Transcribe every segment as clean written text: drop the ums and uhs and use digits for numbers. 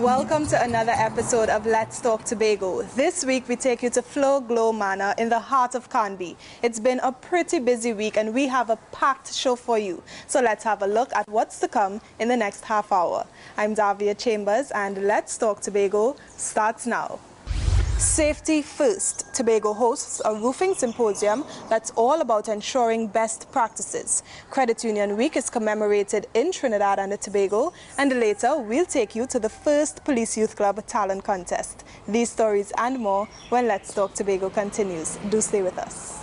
Welcome to another episode of Let's Talk Tobago. This week we take you to Flow Glow Manor in the heart of Canby. It's been a pretty busy week and we have a packed show for you. So let's have a look at what's to come in the next half hour. I'm Davia Chambers and Let's Talk Tobago starts now. Safety First. Tobago hosts a roofing symposium that's all about ensuring best practices. Credit Union Week is commemorated in Trinidad and Tobago, and later we'll take you to the first Police Youth Club talent contest. These stories and more when Let's Talk Tobago continues. Do stay with us.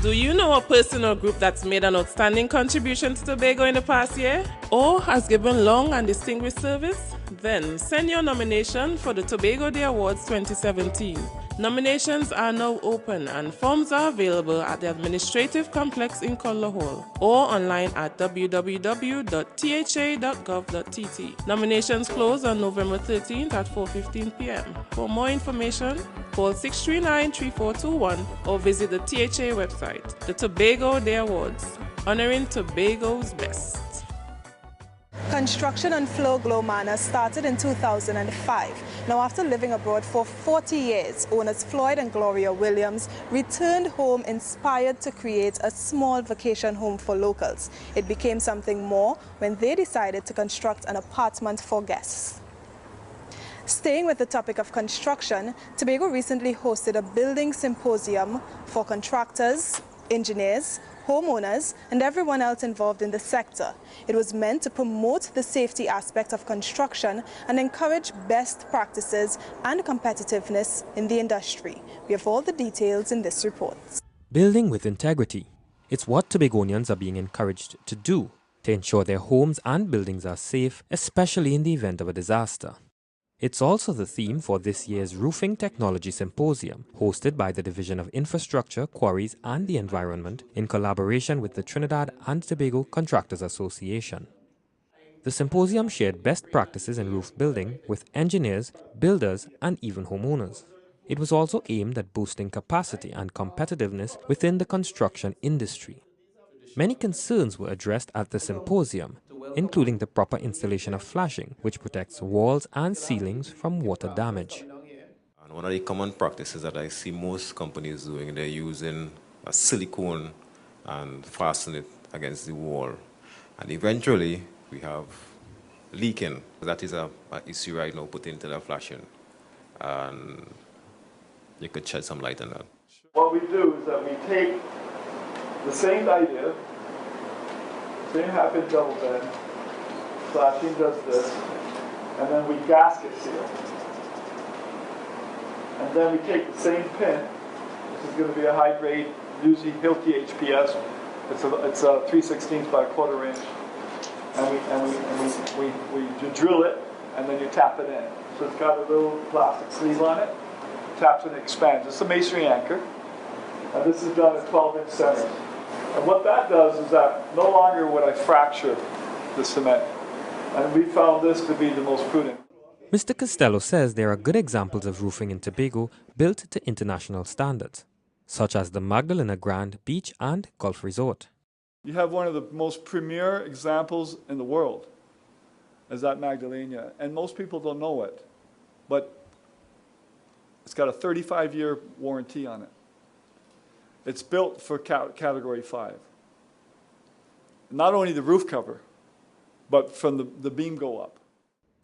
Do you know a person or group that's made an outstanding contribution to Tobago in the past year? Or has given long and distinguished service? Then send your nomination for the Tobago Day Awards 2017. Nominations are now open and forms are available at the Administrative Complex in Conlow Hall or online at www.tha.gov.tt. Nominations close on November 13th at 4:15 p.m. For more information, call 639-3421 or visit the THA website. The Tobago Day Awards, honoring Tobago's best. Construction on Flow Glow Manor started in 2005. Now, after living abroad for 40 years, owners Floyd and Gloria Williams returned home inspired to create a small vacation home for locals. It became something more when they decided to construct an apartment for guests. Staying with the topic of construction, Tobago recently hosted a building symposium for contractors, engineers, homeowners, and everyone else involved in the sector. It was meant to promote the safety aspect of construction and encourage best practices and competitiveness in the industry. We have all the details in this report. Building with integrity. It's what Tobagonians are being encouraged to do to ensure their homes and buildings are safe, especially in the event of a disaster. It's also the theme for this year's Roofing Technology Symposium, hosted by the Division of Infrastructure, Quarries and the Environment in collaboration with the Trinidad and Tobago Contractors Association. The symposium shared best practices in roof building with engineers, builders and even homeowners. It was also aimed at boosting capacity and competitiveness within the construction industry. Many concerns were addressed at the symposium, including the proper installation of flashing, which protects walls and ceilings from water damage. And one of the common practices that I see most companies doing, they're using a silicone and fasten it against the wall. And eventually, we have leaking. That is an issue right now put into the flashing. And you could shed some light on that. What we do is that we take the same idea, same half-inch double bed, flashing does this, and then we gasket seal. And then we take the same pin, this is going to be a high-grade, usually Hilti HPS, it's a 3/16 by a quarter inch, and we drill it, and then you tap it in. So it's got a little plastic sleeve on it, taps and expands. It's a masonry anchor, and this is done at 12-inch centers. And what that does is that no longer would I fracture the cement. And we found this to be the most prudent. Mr. Costello says there are good examples of roofing in Tobago built to international standards, such as the Magdalena Grand Beach and Golf Resort. You have one of the most premier examples in the world, is that Magdalena. And most people don't know it, but it's got a 35-year warranty on it. It's built for Category 5. Not only the roof cover, but from the beam go up.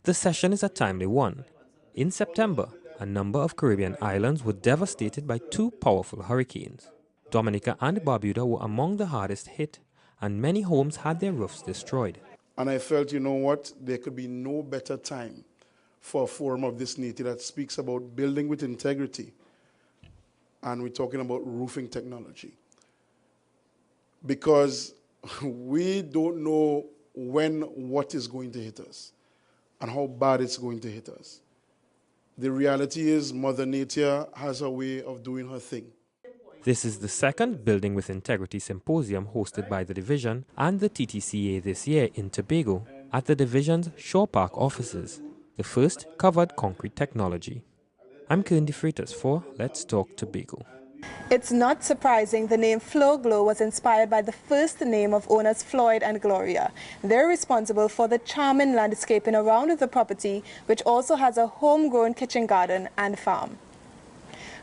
The session is a timely one. In September, a number of Caribbean islands were devastated by two powerful hurricanes. Dominica and Barbuda were among the hardest hit, and many homes had their roofs destroyed. And I felt, you know what, there could be no better time for a forum of this nature that speaks about building with integrity. And we're talking about roofing technology. Because we don't know when what is going to hit us and how bad it's going to hit us. The reality is Mother Nature has a way of doing her thing. This is the second Building with Integrity Symposium hosted by the Division and the TTCA this year in Tobago at the Division's Shore Park offices. The first covered concrete technology. I'm Kearney Freitas for Let's Talk Tobago. It's not surprising the name Flow Glow was inspired by the first name of owners Floyd and Gloria. They're responsible for the charming landscaping around the property, which also has a homegrown kitchen garden and farm.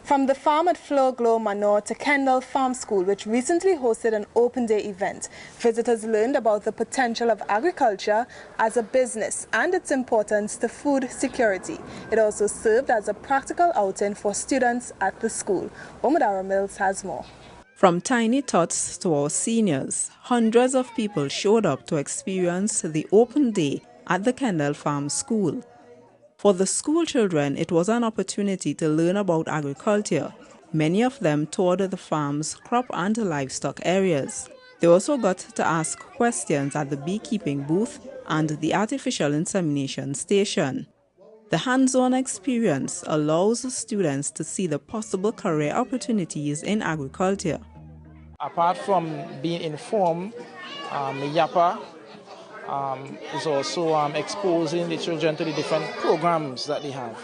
From the farm at Flow Glow Manor to Kendall Farm School, which recently hosted an open day event, visitors learned about the potential of agriculture as a business and its importance to food security. It also served as a practical outing for students at the school. Omadara Mills has more. From tiny tots to our seniors, hundreds of people showed up to experience the open day at the Kendall Farm School. For the school children, it was an opportunity to learn about agriculture. Many of them toured the farm's crop and livestock areas. They also got to ask questions at the beekeeping booth and the artificial insemination station. The hands-on experience allows students to see the possible career opportunities in agriculture. Apart from being informed, YAPA is also exposing the children to the different programs that they have.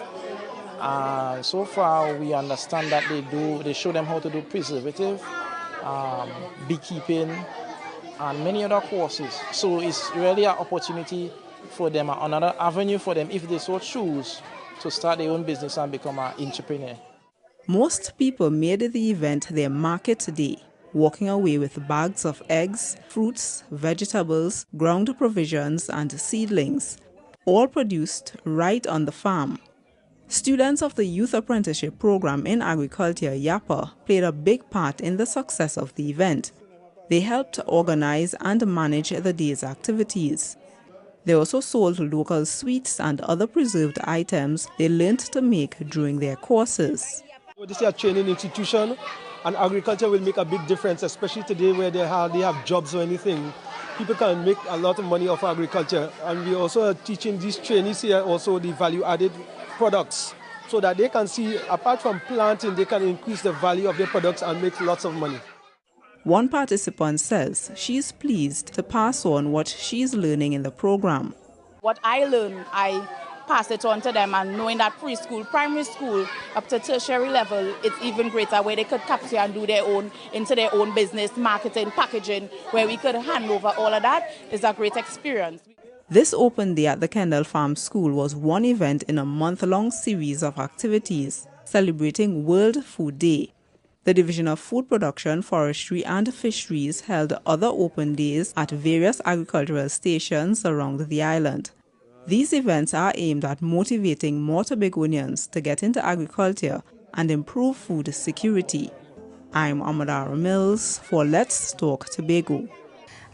So far, we understand that they show them how to do preservative, beekeeping, and many other courses. So it's really an opportunity for them, another avenue for them if they so choose to start their own business and become an entrepreneur. Most people made the event their market day, walking away with bags of eggs, fruits, vegetables, ground provisions, and seedlings, all produced right on the farm. Students of the Youth Apprenticeship Program in Agriculture, YAPA, played a big part in the success of the event. They helped organize and manage the day's activities. They also sold local sweets and other preserved items they learned to make during their courses. This is a training institution, and agriculture will make a big difference, especially today where they have jobs or anything. People can make a lot of money off agriculture, and we also are teaching these trainees here also the value-added products, so that they can see, apart from planting, they can increase the value of their products and make lots of money. One participant says she's pleased to pass on what she's learning in the program. What I learn, I pass it on to them, and knowing that preschool, primary school, up to tertiary level, it's even greater, where they could capture and do their own business, marketing, packaging, where we could hand over all of that is a great experience. This open day at the Kendall Farm School was one event in a month-long series of activities celebrating World Food Day. The Division of Food Production, Forestry and Fisheries held other open days at various agricultural stations around the island. These events are aimed at motivating more Tobagonians to get into agriculture and improve food security. I'm Amadara Mills for Let's Talk Tobago.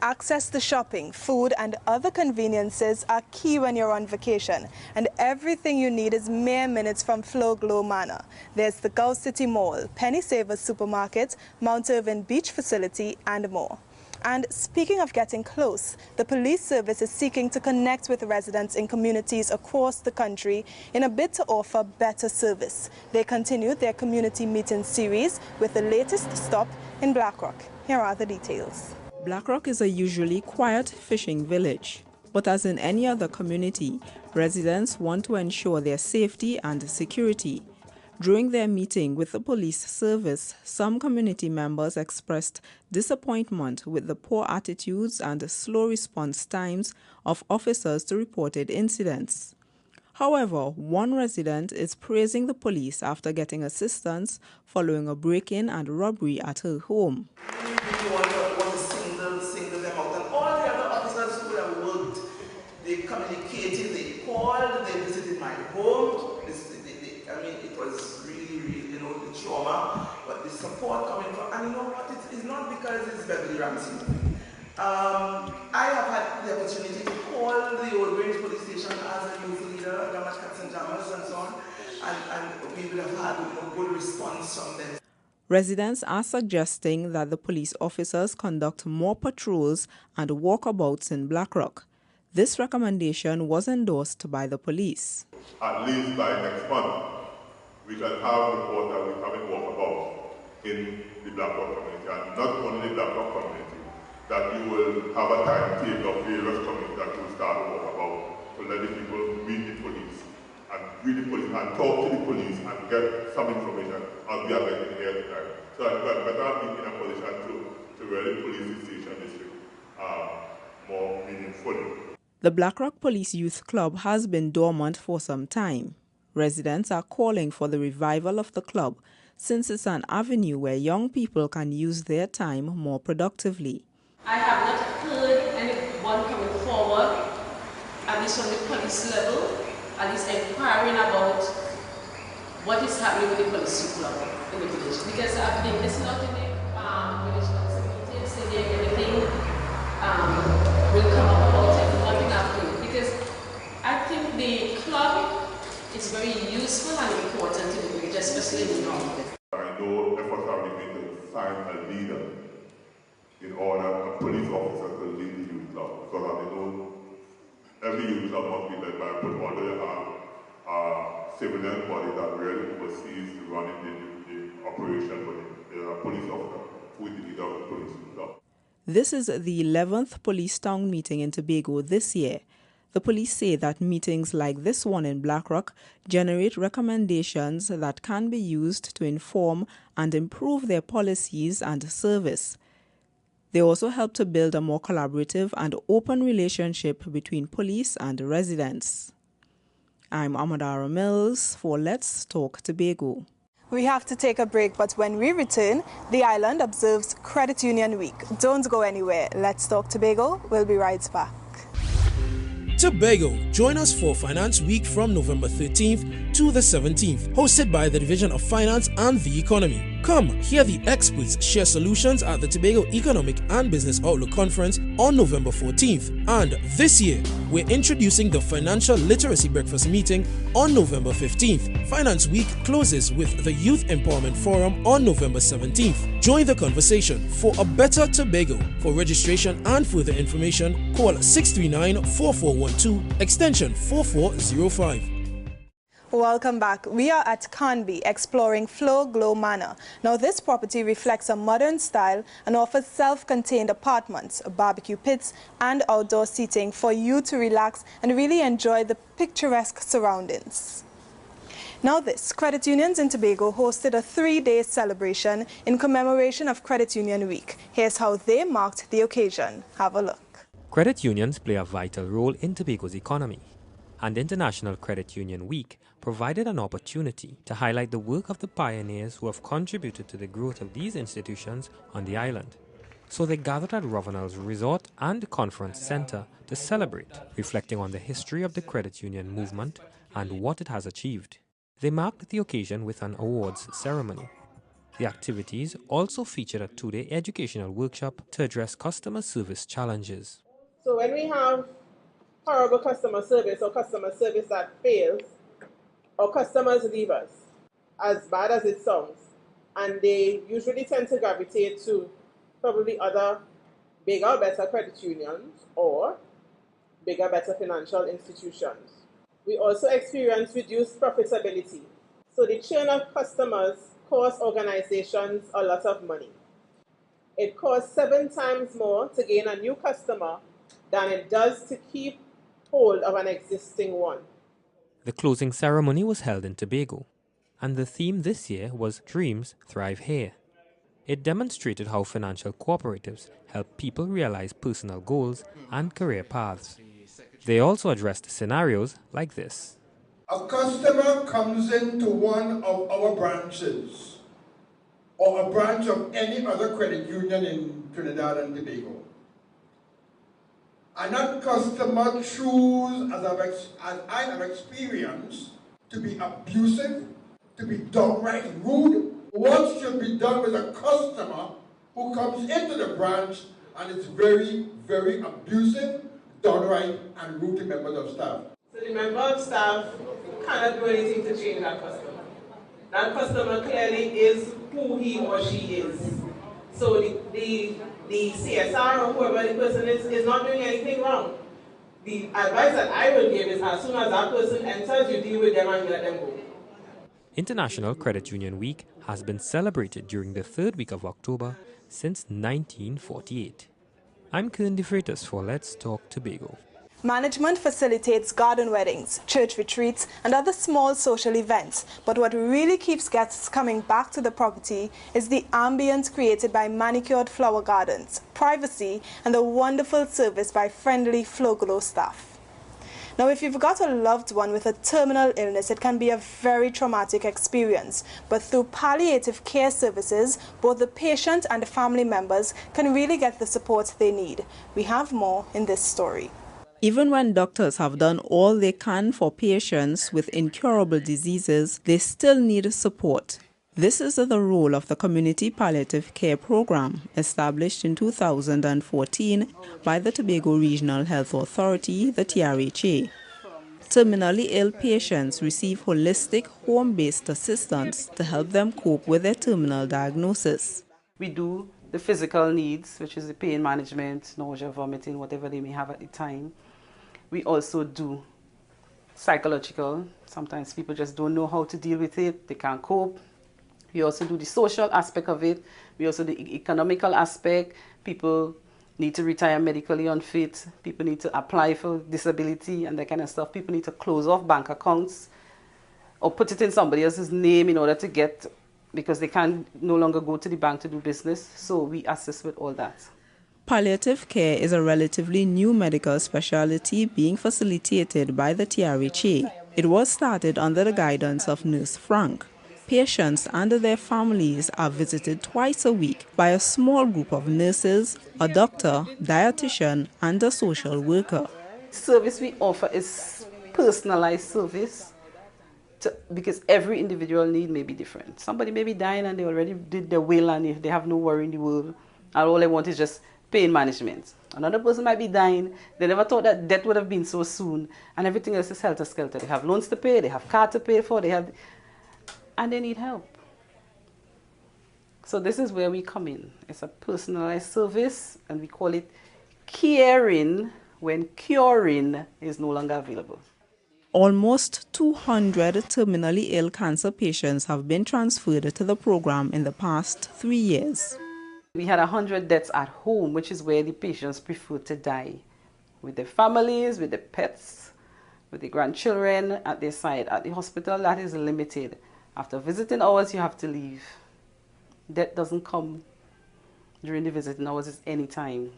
Access to shopping, food and other conveniences are key when you're on vacation, and everything you need is mere minutes from Flow Glow Manor. There's the Gulf City Mall, Penny Savers Supermarket, Mount Irvin Beach Facility and more. And speaking of getting close, the police service is seeking to connect with residents in communities across the country in a bid to offer better service. They continued their community meeting series with the latest stop in Blackrock. Here are the details. Blackrock is a usually quiet fishing village, but as in any other community, residents want to ensure their safety and security. During their meeting with the police service, some community members expressed disappointment with the poor attitudes and slow response times of officers to reported incidents. However, one resident is praising the police after getting assistance following a break-in and robbery at her home. We want to single them out, and all the other officers who have worked, they communicated, they called, they visited my home. It was really, the trauma, but the support coming from, and you know what, it's not because it's Beverly Ramsey. I have had the opportunity to call the Old Grange police station as a youth leader, Damage Cats and Jammers and so on, and we will have had a good response from them. Residents are suggesting that the police officers conduct more patrols and walkabouts in Blackrock. This recommendation was endorsed by the police. At least by next month, we shall have reports that we haven't walkabout in the Blackrock community, and not only the Blackrock community, that you will have a timetable of various communities that will start to walkabout to let the people meet the police and read the police and talk to the police and get some information as we are getting here tonight. So I'm better be in a position to really police the station district more meaningfully. The Blackrock Police Youth Club has been dormant for some time. Residents are calling for the revival of the club since it's an avenue where young people can use their time more productively. I have not heard anyone coming forward, at least from the police level, at least inquiring about what is happening with the police club in the village. Because I've been listening out in the village council meetings, saying anything will come up about it, nothing happening. Because I think the club is very useful and important to the village, especially in the north. I know efforts are being made to find a leader in order a police officer to lead the youth club. Because I know every youth club must be led by a police, although you have a civilian body that really oversees running the operation, but there's a police officer who is the leader of the police club. This is the 11th Police Town meeting in Tobago this year. The police say that meetings like this one in Blackrock generate recommendations that can be used to inform and improve their policies and service. They also help to build a more collaborative and open relationship between police and residents. I'm Amadara Mills for Let's Talk Tobago. We have to take a break, but when we return, the island observes Credit Union Week. Don't go anywhere. Let's Talk Tobago. We'll be right back. Tobago, join us for Finance Week from November 13th to the 17th, hosted by the Division of Finance and the Economy. Come, hear the experts share solutions at the Tobago Economic and Business Outlook Conference on November 14th. And this year, we're introducing the Financial Literacy Breakfast Meeting on November 15th. Finance Week closes with the Youth Empowerment Forum on November 17th. Join the conversation for a better Tobago. For registration and further information, call 639-4412, extension 4405. Welcome back. We are at Canby exploring Flow Glow Manor. Now this property reflects a modern style and offers self-contained apartments, barbecue pits and outdoor seating for you to relax and really enjoy the picturesque surroundings. Now this, credit unions in Tobago hosted a 3-day celebration in commemoration of Credit Union Week. Here's how they marked the occasion. Have a look. Credit unions play a vital role in Tobago's economy, and International Credit Union Week provided an opportunity to highlight the work of the pioneers who have contributed to the growth of these institutions on the island. So they gathered at Rovenel's Resort and Conference Center to celebrate, reflecting on the history of the credit union movement and what it has achieved. They marked the occasion with an awards ceremony. The activities also featured a 2-day educational workshop to address customer service challenges. So when we have horrible customer service or customer service that fails, or customers leave us, as bad as it sounds, and they usually tend to gravitate to probably other bigger, better credit unions or bigger, better financial institutions. We also experience reduced profitability. So the churn of customers costs organizations a lot of money. It costs 7 times more to gain a new customer than it does to keep hold of an existing one. The closing ceremony was held in Tobago, and the theme this year was Dreams Thrive Here. It demonstrated how financial cooperatives help people realize personal goals and career paths. They also addressed scenarios like this. A customer comes into one of our branches, or a branch of any other credit union in Trinidad and Tobago. And that customer chooses, as I have experienced, to be abusive, to be downright rude. What should be done with a customer who comes into the branch and is very, very abusive, downright, and rude to members of staff? So the member of staff cannot do anything to change that customer. That customer clearly is who he or she is. So the CSR or whoever the person is not doing anything wrong. The advice that I will give is as soon as that person enters, you deal with them and you let them go. International Credit Union Week has been celebrated during the 3rd week of October since 1948. I'm Kern De Freitas for Let's Talk Tobago. Management facilitates garden weddings, church retreats, and other small social events. But what really keeps guests coming back to the property is the ambience created by manicured flower gardens, privacy, and the wonderful service by friendly Flow Glow staff. Now, if you've got a loved one with a terminal illness, it can be a very traumatic experience. But through palliative care services, both the patient and the family members can really get the support they need. We have more in this story. Even when doctors have done all they can for patients with incurable diseases, they still need support. This is the role of the Community Palliative Care Program, established in 2014 by the Tobago Regional Health Authority, the TRHA. Terminally ill patients receive holistic, home-based assistance to help them cope with their terminal diagnosis. We do the physical needs, which is the pain management, nausea, vomiting, whatever they may have at the time. We also do psychological. Sometimes people just don't know how to deal with it. They can't cope. We also do the social aspect of it. We also do the economical aspect. People need to retire medically unfit. People need to apply for disability and that kind of stuff. People need to close off bank accounts or put it in somebody else's name in order to get, because they can no longer go to the bank to do business. So we assist with all that. Palliative care is a relatively new medical specialty being facilitated by the TRHA. It was started under the guidance of Nurse Frank. Patients and their families are visited twice a week by a small group of nurses, a doctor, dietitian, and a social worker. The service we offer is personalized service because every individual need may be different. Somebody may be dying and they already did their will and they have no worry in the world, and all they want is just pain management. Another person might be dying, they never thought that death would have been so soon, and everything else is helter-skelter. They have loans to pay, they have car to pay for, and they need help. So this is where we come in. It's a personalized service, and we call it caring when curing is no longer available. Almost 200 terminally ill cancer patients have been transferred to the program in the past 3 years. We had 100 deaths at home, which is where the patients prefer to die, with their families, with their pets, with the grandchildren at their side. At the hospital, that is limited. After visiting hours, you have to leave. Death doesn't come during the visiting hours, it's any time.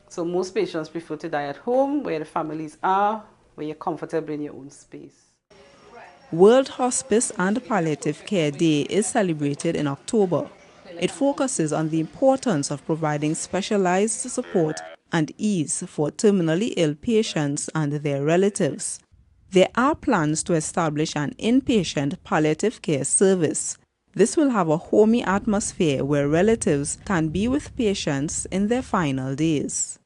So most patients prefer to die at home, where the families are, where you're comfortable in your own space. World Hospice and Palliative Care Day is celebrated in October. It focuses on the importance of providing specialized support and ease for terminally ill patients and their relatives. There are plans to establish an inpatient palliative care service. This will have a homey atmosphere where relatives can be with patients in their final days.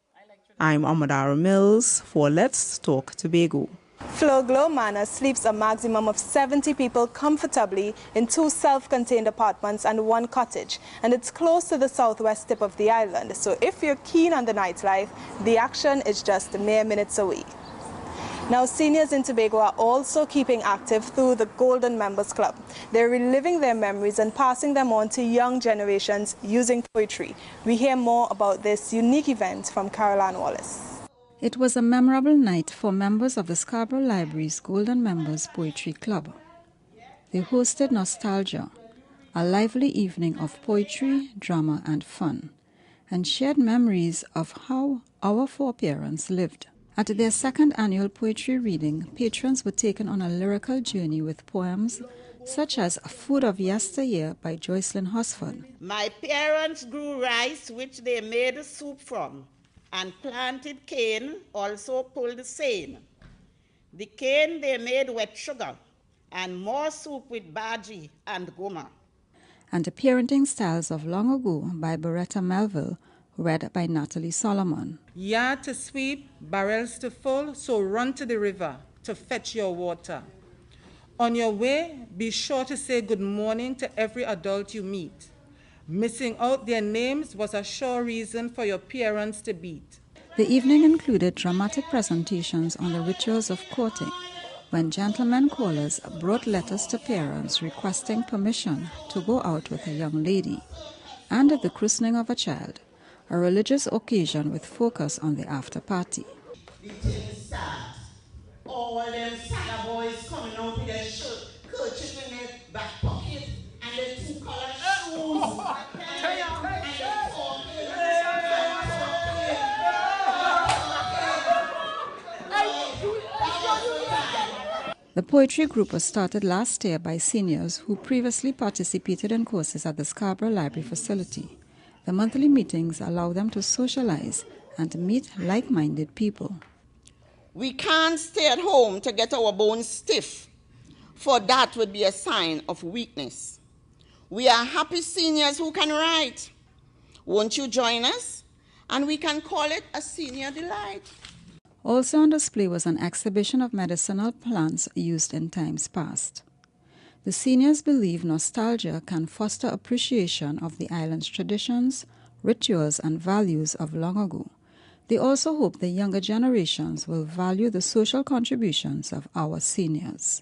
I'm Amadara Mills for Let's Talk Tobago. Flow Glow Manor sleeps a maximum of 70 people comfortably in 2 self-contained apartments and 1 cottage, and it's close to the southwest tip of the island. So if you're keen on the nightlife, the action is just mere minutes away. Now, seniors in Tobago are also keeping active through the Golden Members Club. They're reliving their memories and passing them on to young generations using poetry. We hear more about this unique event from Caroline Wallace. It was a memorable night for members of the Scarborough Library's Golden Members Poetry Club. They hosted Nostalgia, a lively evening of poetry, drama, and fun, and shared memories of how our foreparents lived. At their second annual poetry reading, patrons were taken on a lyrical journey with poems such as Food of Yesteryear by Joycelyn Hosford. My parents grew rice which they made soup from, and planted cane, also pulled seine. The cane they made with sugar, and more soup with bhaji and goma. And The Parenting Styles of Long Ago by Beretta Melville, read by Natalie Solomon. Yard to sweep, barrels to full, so run to the river to fetch your water. On your way, be sure to say good morning to every adult you meet. Missing out their names was a sure reason for your parents to beat. The evening included dramatic presentations on the rituals of courting, when gentlemen callers brought letters to parents requesting permission to go out with a young lady, and the christening of a child, a religious occasion with focus on the after party. all them saga boys coming out with their shirt, kerchief in their back pocket, and their two-color shoes. The poetry group was started last year by seniors who previously participated in courses at the Scarborough Library facility. The monthly meetings allow them to socialize and meet like-minded people. We can't stay at home to get our bones stiff, for that would be a sign of weakness. We are happy seniors who can write. Won't you join us? And we can call it a senior delight. Also on display was an exhibition of medicinal plants used in times past. The seniors believe nostalgia can foster appreciation of the island's traditions, rituals, and values of long ago. They also hope the younger generations will value the social contributions of our seniors.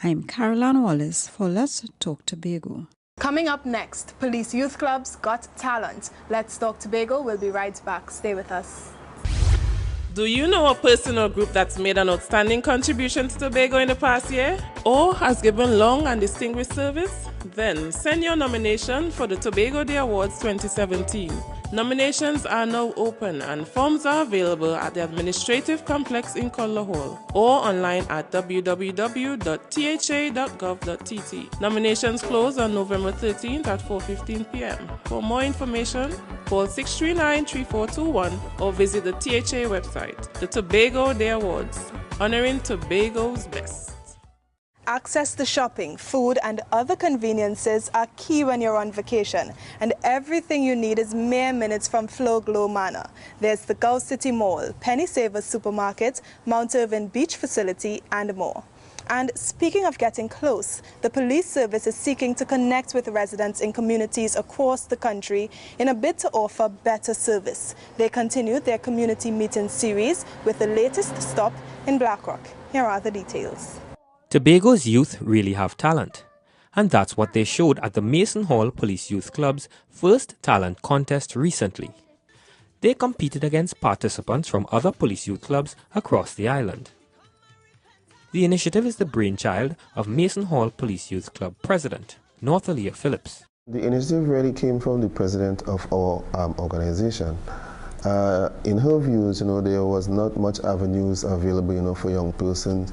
I'm Caroline Wallace for Let's Talk Tobago. Coming up next, Police Youth Club's Got Talent. Let's Talk Tobago. We'll be right back. Stay with us. Do you know a person or group that's made an outstanding contribution to Tobago in the past year? Or has given long and distinguished service? Then send your nomination for the Tobago Day Awards 2017. Nominations are now open and forms are available at the Administrative Complex in Kendall Hall or online at www.tha.gov.tt. Nominations close on November 13th at 4:15 p.m. For more information, call 639-3421 or visit the THA website. The Tobago Day Awards, honoring Tobago's best. Access to shopping, food, and other conveniences are key when you're on vacation, and everything you need is mere minutes from Flow Glow Manor. There's the Gulf City Mall, Penny Savers Supermarket, Mount Irvin Beach Facility, and more. And speaking of getting close, the police service is seeking to connect with residents in communities across the country in a bid to offer better service. They continued their community meeting series with the latest stop in Blackrock. Here are the details. Tobago's youth really have talent, and that's what they showed at the Mason Hall Police Youth Club's first talent contest recently. They competed against participants from other police youth clubs across the island. The initiative is the brainchild of Mason Hall Police Youth Club President, Northalia Phillips. The initiative really came from the president of our organization. In her views, there was not much avenues available, for young persons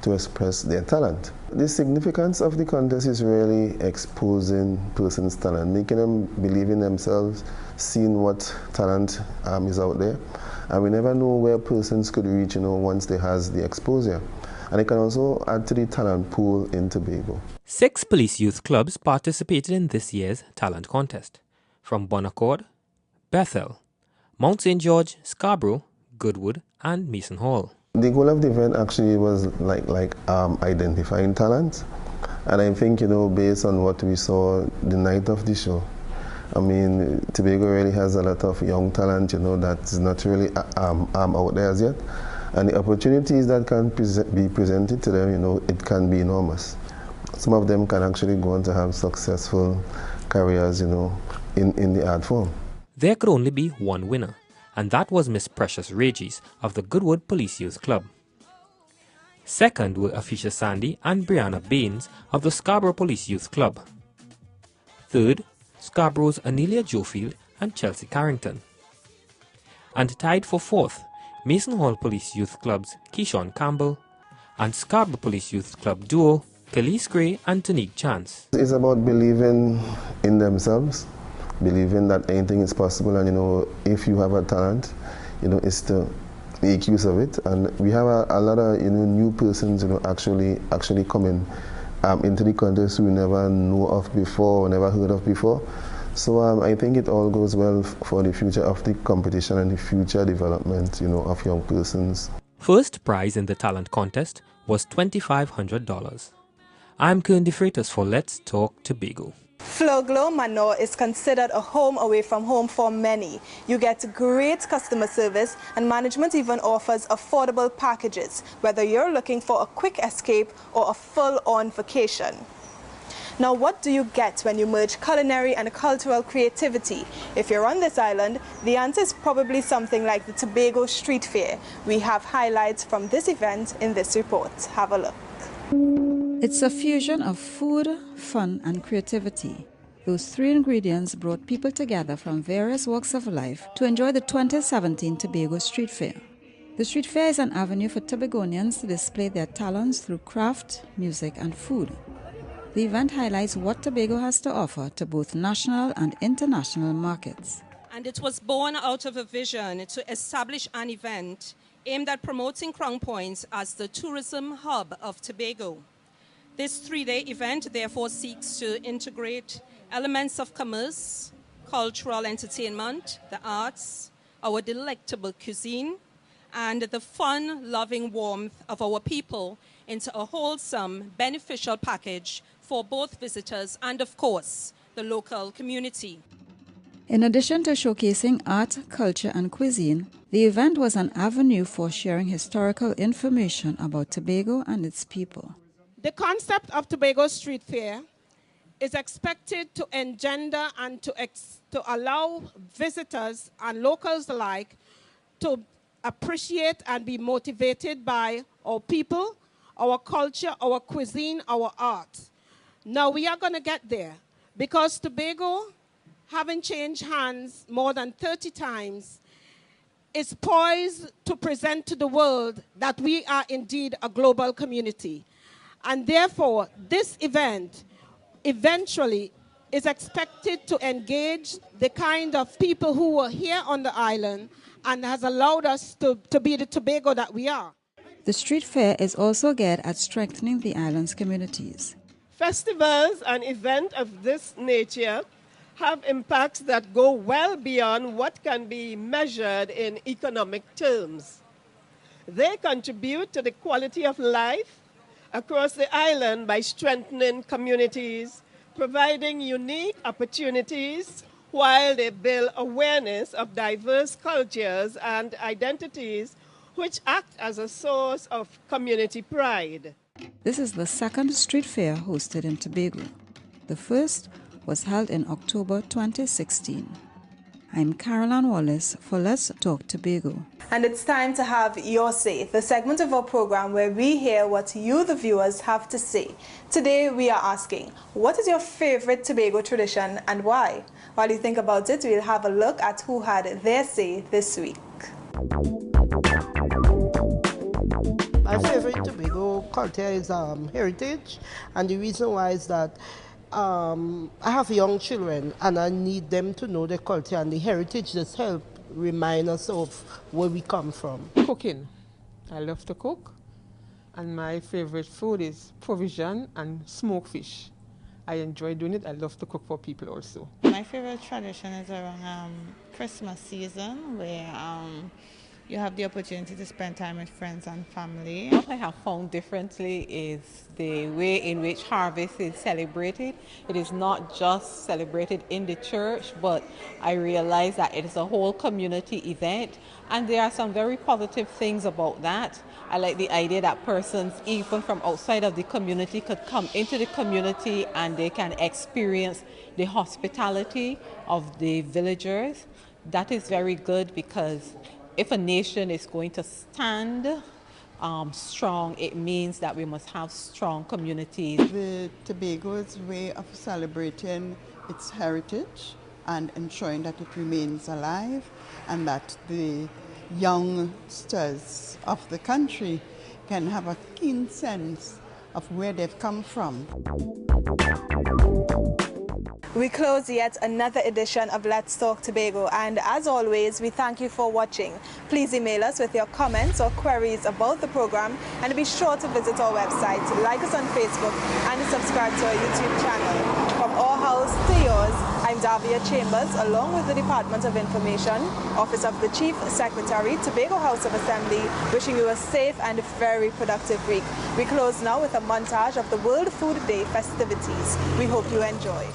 to express their talent. The significance of the contest is really exposing persons' talent, making them believe in themselves, seeing what talent is out there. And we never know where persons could reach, once they has the exposure. And it can also add to the talent pool in Tobago. 6 police youth clubs participated in this year's talent contest, from Bon Accord, Bethel, Mount St. George, Scarborough, Goodwood, and Mason Hall. The goal of the event actually was identifying talent, and I think based on what we saw the night of the show, Tobago really has a lot of young talent that's not really out there as yet, and the opportunities that can be presented to them it can be enormous. Some of them can actually go on to have successful careers in the art form. There could only be one winner, and that was Miss Precious Regis of the Goodwood Police Youth Club. Second were Afisha Sandy and Brianna Baines of the Scarborough Police Youth Club. Third, Scarborough's Anelia Jofield and Chelsea Carrington. And tied for fourth, Mason Hall Police Youth Club's Keyshawn Campbell and Scarborough Police Youth Club duo Khalees Gray and Tanique Chance. It's about believing in themselves, believing that anything is possible, and if you have a talent, it's to make use of it. And we have a lot of new persons actually coming into the contest who we never knew of before or never heard of before. So I think it all goes well for the future of the competition and the future development of young persons. First prize in the talent contest was $2,500. I'm Kern De Freitas for Let's Talk Tobago. Flow Glow Manor is considered a home away from home for many. You get great customer service, and management even offers affordable packages, whether you're looking for a quick escape or a full-on vacation. Now, what do you get when you merge culinary and cultural creativity? If you're on this island, the answer is probably something like the Tobago Street Fair. We have highlights from this event in this report. Have a look. It's a fusion of food, fun, and creativity. Those three ingredients brought people together from various walks of life to enjoy the 2017 Tobago Street Fair. The street fair is an avenue for Tobagonians to display their talents through craft, music, and food. The event highlights what Tobago has to offer to both national and international markets. And it was born out of a vision to establish an event aimed at promoting Crown Point as the tourism hub of Tobago. This three-day event therefore seeks to integrate elements of commerce, cultural entertainment, the arts, our delectable cuisine, and the fun, loving warmth of our people into a wholesome, beneficial package for both visitors and, of course, the local community. In addition to showcasing art, culture, and cuisine, the event was an avenue for sharing historical information about Tobago and its people. The concept of Tobago Street Fair is expected to engender and to allow visitors and locals alike to appreciate and be motivated by our people, our culture, our cuisine, our art. Now we are going to get there because Tobago, having changed hands more than 30 times, is poised to present to the world that we are indeed a global community. And therefore, this event eventually is expected to engage the kind of people who were here on the island and has allowed us to be the Tobago that we are. The street fair is also geared at strengthening the island's communities. Festivals and events of this nature have impacts that go well beyond what can be measured in economic terms. They contribute to the quality of life across the island by strengthening communities, providing unique opportunities while they build awareness of diverse cultures and identities which act as a source of community pride. This is the second street fair hosted in Tobago. The first was held in October 2016. I'm Caroline Wallace for Let's Talk Tobago. And it's time to have Your Say, the segment of our program where we hear what you, the viewers, have to say. Today we are asking, what is your favorite Tobago tradition and why? While you think about it, we'll have a look at who had their say this week. My favorite Tobago culture is heritage, and the reason why is that I have young children and I need them to know the culture and the heritage. Just help remind us of where we come from. Cooking. I love to cook, and my favorite food is provision and smoked fish. I enjoy doing it. I love to cook for people also. My favorite tradition is around Christmas season, where you have the opportunity to spend time with friends and family. What I have found differently is the way in which harvest is celebrated. It is not just celebrated in the church, but I realize that it is a whole community event, and there are some very positive things about that. I like the idea that persons, even from outside of the community, could come into the community and they can experience the hospitality of the villagers. That is very good, because if a nation is going to stand strong, it means that we must have strong communities. The Tobago's way of celebrating its heritage and ensuring that it remains alive, and that the youngsters of the country can have a keen sense of where they've come from. We close yet another edition of Let's Talk Tobago, and as always, we thank you for watching. Please email us with your comments or queries about the program, and be sure to visit our website, like us on Facebook, and subscribe to our YouTube channel. From our house to yours, I'm Davia Chambers, along with the Department of Information, Office of the Chief Secretary, Tobago House of Assembly, wishing you a safe and very productive week. We close now with a montage of the World Food Day festivities. We hope you enjoy.